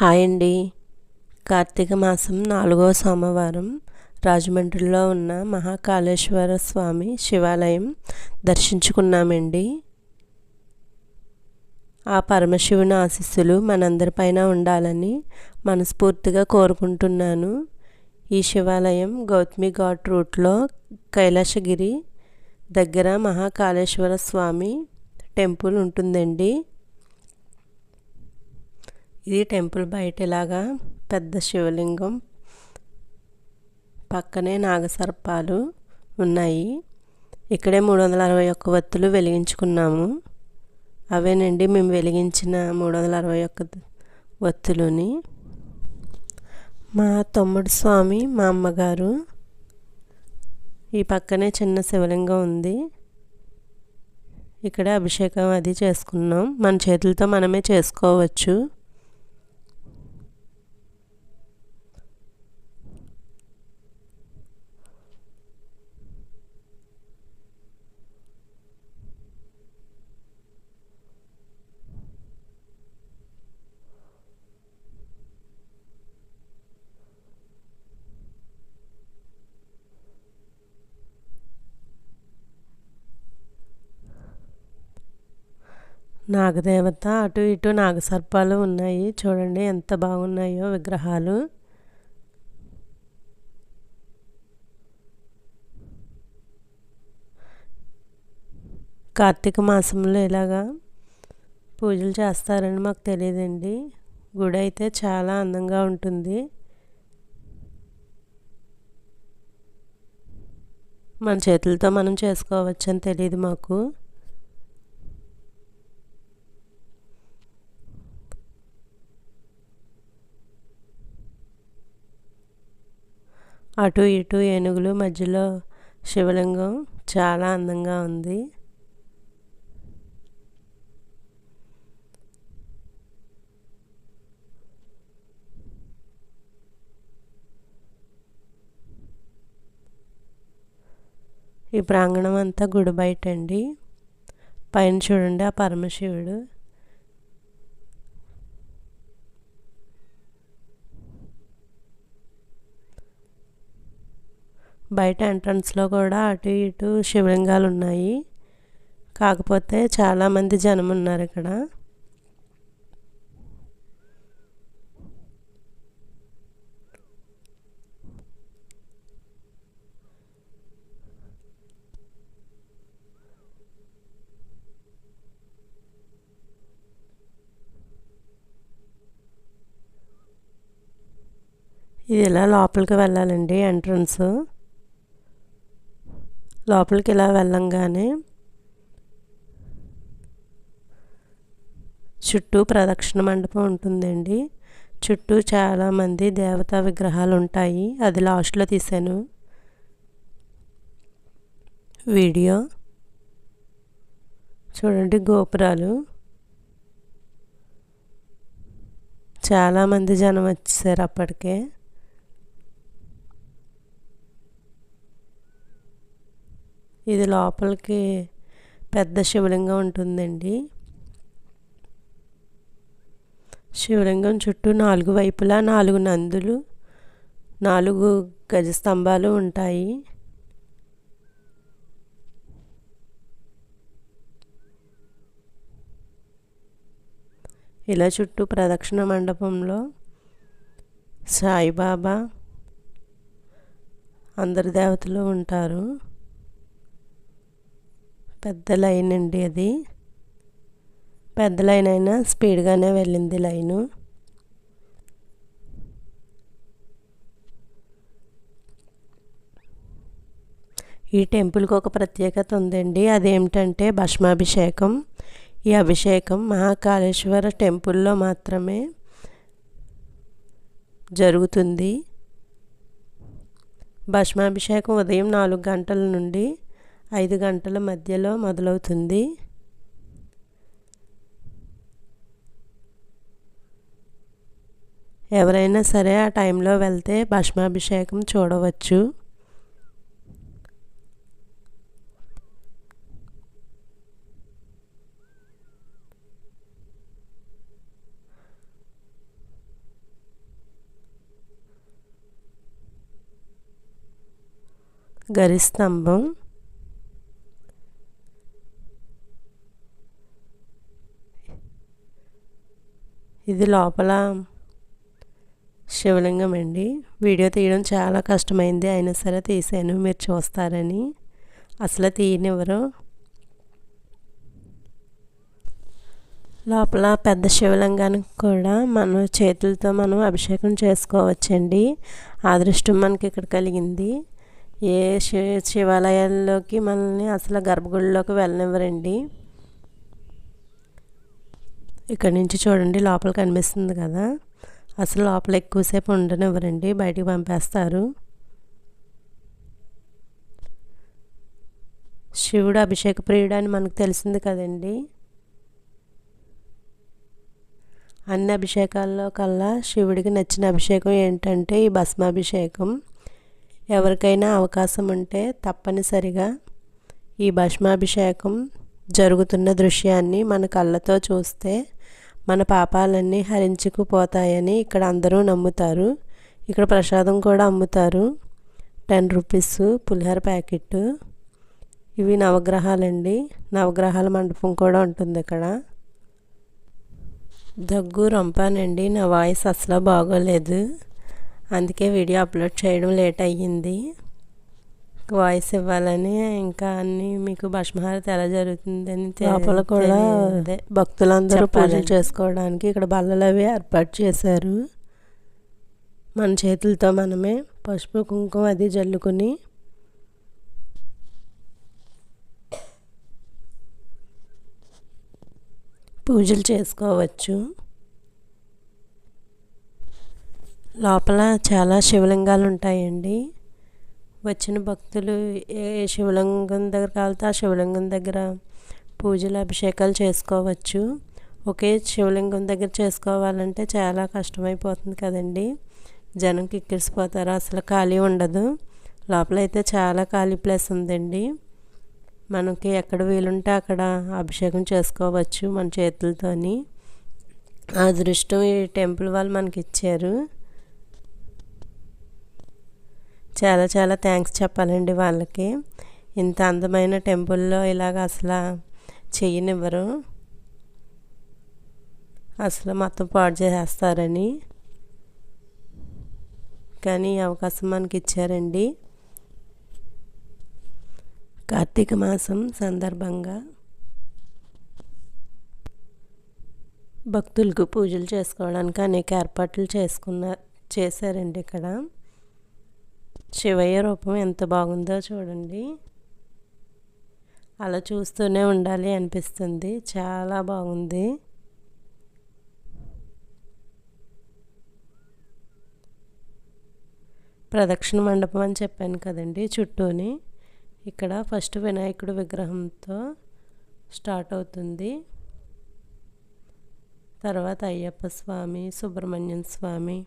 Hi అండి. కార్తీక మాసం 4వ సోమవారం రాజమండ్రిలో ఉన్న మహాకాళేశ్వర స్వామి శివాలయం దర్శించుకున్నామండి. ఆ పరమశివుని ఆశీస్సులు మనందరిపైన ఉండాలని మనస్ఫూర్తిగా కోరుకుంటున్నాను. ఈ శివాలయం గౌతమి ఘాట్ రూట్లో కైలాసగిరి దగ్గర మహాకాళేశ్వర స్వామి టెంపుల్ ఉంటుందండి. ఇది టెంపుల్ బయట ఇలాగా పెద్ద శివలింగం, పక్కనే నాగసర్పాలు ఉన్నాయి. ఇక్కడే 361 వత్తులు వెలిగించుకున్నాము. అవేనండి మేము వెలిగించిన 361 వత్తులుని. మా తమ్ముడు స్వామి, మా అమ్మగారు. ఈ పక్కనే చిన్న శివలింగం ఉంది. ఇక్కడ అభిషేకం అది చేసుకున్నాం. మన చేతులతో మనమే చేసుకోవచ్చు. నాగదేవత, అటు ఇటు నాగసర్పాలు ఉన్నాయి. చూడండి ఎంత బాగున్నాయో విగ్రహాలు. కార్తీక మాసంలో ఇలాగా పూజలు చేస్తారని మాకు తెలియదండి. గుడి అయితే చాలా అందంగా ఉంటుంది. మన చేతులతో మనం చేసుకోవచ్చని తెలియదు మాకు. అటు ఇటు ఏనుగులు, మధ్యలో శివలింగం చాలా అందంగా ఉంది. ఈ ప్రాంగణం అంతా గుడి బయట అండి. పైన చూడండి ఆ పరమశివుడు. బయట ఎంట్రన్స్లో కూడా అటు ఇటు శివలింగాలు ఉన్నాయి. కాకపోతే చాలామంది జనం ఉన్నారు ఇక్కడ. ఇది ఇలా లోపలికి వెళ్ళాలండి ఎంట్రన్స్. లోపలికి ఇలా వెళ్ళంగానే చుట్టూ ప్రదక్షిణ మండపం ఉంటుందండి. చుట్టూ చాలామంది దేవతా విగ్రహాలు ఉంటాయి. అది లాస్ట్లో తీసాను వీడియో. చూడండి గోపురాలు. చాలామంది జనం వచ్చేసారు అప్పటికే. ఇది లోపలికి పెద్ద శివలింగం ఉంటుందండి. శివలింగం చుట్టూ 4 వైపులా 4 నందులు, 4 గజస్తంభాలు ఉంటాయి. ఇలా చుట్టూ ప్రదక్షిణ మండపంలో సాయిబాబా, అందరి దేవతలు ఉంటారు. పెద్ద లైన్ అండి అది. పెద్ద లైన్ అయినా స్పీడ్గానే వెళ్ళింది లైను. ఈ టెంపుల్కి ఒక ప్రత్యేకత ఉందండి. అదేమిటంటే భస్మాభిషేకం. ఈ అభిషేకం మహాకాళేశ్వర టెంపుల్లో మాత్రమే జరుగుతుంది. భస్మాభిషేకం ఉదయం 4 గంటల నుండి 5 గంటల మధ్యలో మొదలవుతుంది. ఎవరైనా సరే ఆ టైంలో వెళ్తే భస్మాభిషేకం చూడవచ్చు. గరిస్తంభం, ఇది లోపల శివలింగం అండి. వీడియో తీయడం చాలా కష్టమైంది, అయినా సరే తీసాను మీరు చూస్తారని. అసలు తీయనివ్వరు. లోపల పెద్ద శివలింగానికి కూడా మన చేతులతో మనం అభిషేకం చేసుకోవచ్చండి. అదృష్టం మనకి ఇక్కడ కలిగింది. ఏ శివాలయాల్లోకి మనల్ని అసలు గర్భగుడిలోకి వెళ్ళనివ్వరండి. ఇక్కడ నుంచి చూడండి, లోపల కనిపిస్తుంది కదా, అసలు లోపల ఎక్కువసేపు ఉండనివ్వరండి, బయటికి పంపేస్తారు. శివుడు అభిషేక ప్రియుడు అని మనకు తెలిసింది కదండి. అన్ని అభిషేకాల్లో కల్లా శివుడికి నచ్చిన అభిషేకం ఏంటంటే ఈ భస్మాభిషేకం. ఎవరికైనా అవకాశం ఉంటే తప్పనిసరిగా ఈ భస్మాభిషేకం జరుగుతున్న దృశ్యాన్ని మన కళ్ళతో చూస్తే మన పాపాలన్నీ హరించుకుపోతాయని ఇక్కడ అందరూ నమ్ముతారు. ఇక్కడ ప్రసాదం కూడా అమ్ముతారు, 10 రూపీస్ పులిహోర ప్యాకెట్. ఇవి నవగ్రహాలండి, నవగ్రహాల మండపం కూడా ఉంటుంది ఇక్కడ. దగ్గు రొంపానండి, నా వాయిస్ అసలు బాగోలేదు, అందుకే వీడియో అప్లోడ్ చేయడం లేట్ అయ్యింది. వాయిస్ ఇవ్వాలని, ఇంకా అన్నీ మీకు భస్మహారతి ఎలా జరుగుతుందని లోపల కూడా భక్తులందరూ పూజలు చేసుకోవడానికి ఇక్కడ బల్లలు అవి ఏర్పాటు చేశారు. మన చేతులతో మనమే పసుపు కుంకుమ అది జల్లుకొని పూజలు చేసుకోవచ్చు. లోపల చాలా శివలింగాలు ఉంటాయండి. వచ్చిన భక్తులు ఏ శివలింగం దగ్గర కావాలితే ఆ శివలింగం దగ్గర పూజలు అభిషేకాలు చేసుకోవచ్చు. ఒకే శివలింగం దగ్గర చేసుకోవాలంటే చాలా కష్టమైపోతుంది కదండి, జనం కిక్కిరిసిపోతారు, అసలు ఖాళీ ఉండదు. లోపలైతే చాలా ఖాళీ ప్లేస్ ఉందండి. మనకి ఎక్కడ వీలుంటే అక్కడ అభిషేకం చేసుకోవచ్చు మన చేతులతోని. ఆ అదృష్టం ఈ టెంపుల్ వాళ్ళు మనకి ఇచ్చారు. చాలా చాలా థ్యాంక్స్ చెప్పాలండి వాళ్ళకి. ఇంత అందమైన టెంపుల్లో ఇలాగ అసలు చెయ్యనివ్వరు, అసలు మొత్తం పాడు చేసేస్తారని. కానీ ఈ అవకాశం మనకి ఇచ్చారండి. కార్తీక మాసం సందర్భంగా భక్తులకు పూజలు చేసుకోవడానికి అనేక ఏర్పాట్లు చేశారండి ఇక్కడ. శివయ్య రూపం ఎంత బాగుందో చూడండి, అలా చూస్తూనే ఉండాలి అనిపిస్తుంది, చాలా బాగుంది. ప్రదక్షిణ మండపం అని చెప్పాను కదండి చుట్టూని. ఇక్కడ ఫస్ట్ వినాయకుడు విగ్రహంతో స్టార్ట్ అవుతుంది, తర్వాత అయ్యప్ప స్వామి, సుబ్రహ్మణ్యం స్వామి,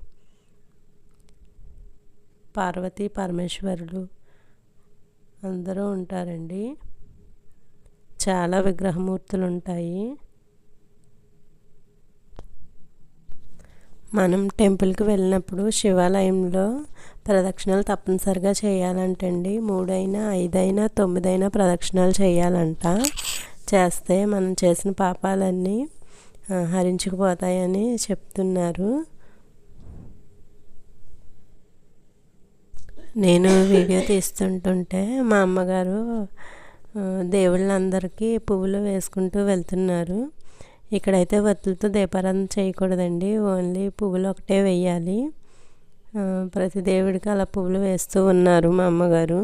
పార్వతీ పరమేశ్వరులు అందరూ ఉంటారండి. చాలా విగ్రహమూర్తులు ఉంటాయి. మనం టెంపుల్కి వెళ్ళినప్పుడు శివాలయంలో ప్రదక్షిణలు తప్పనిసరిగా చేయాలంటండి. 3 అయినా 5 అయినా 9 అయినా ప్రదక్షిణాలు చేయాలంట. చేస్తే మనం చేసిన పాపాలన్నీ హరించుకుపోతాయని చెప్తున్నారు. నేను వీడియో తీస్తుంటుంటే మా అమ్మగారు దేవుళ్ళందరికీ పువ్వులు వేసుకుంటూ వెళ్తున్నారు. ఇక్కడైతే వత్తులతో దీపారాధన చేయకూడదండి, ఓన్లీ పువ్వులు ఒకటే వేయాలి. ప్రతి దేవుడికి అలా పువ్వులు వేస్తూ ఉన్నారు మా అమ్మగారు.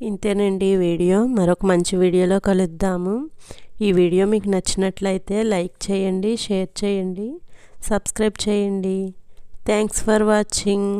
ఇంతేనండి ఈ వీడియో. మరొక మంచి వీడియోలో కలుద్దాము. ఈ వీడియో మీకు నచ్చినట్లయితే లైక్ చేయండి, షేర్ చేయండి, సబ్స్క్రైబ్ చేయండి. Thanks for watching.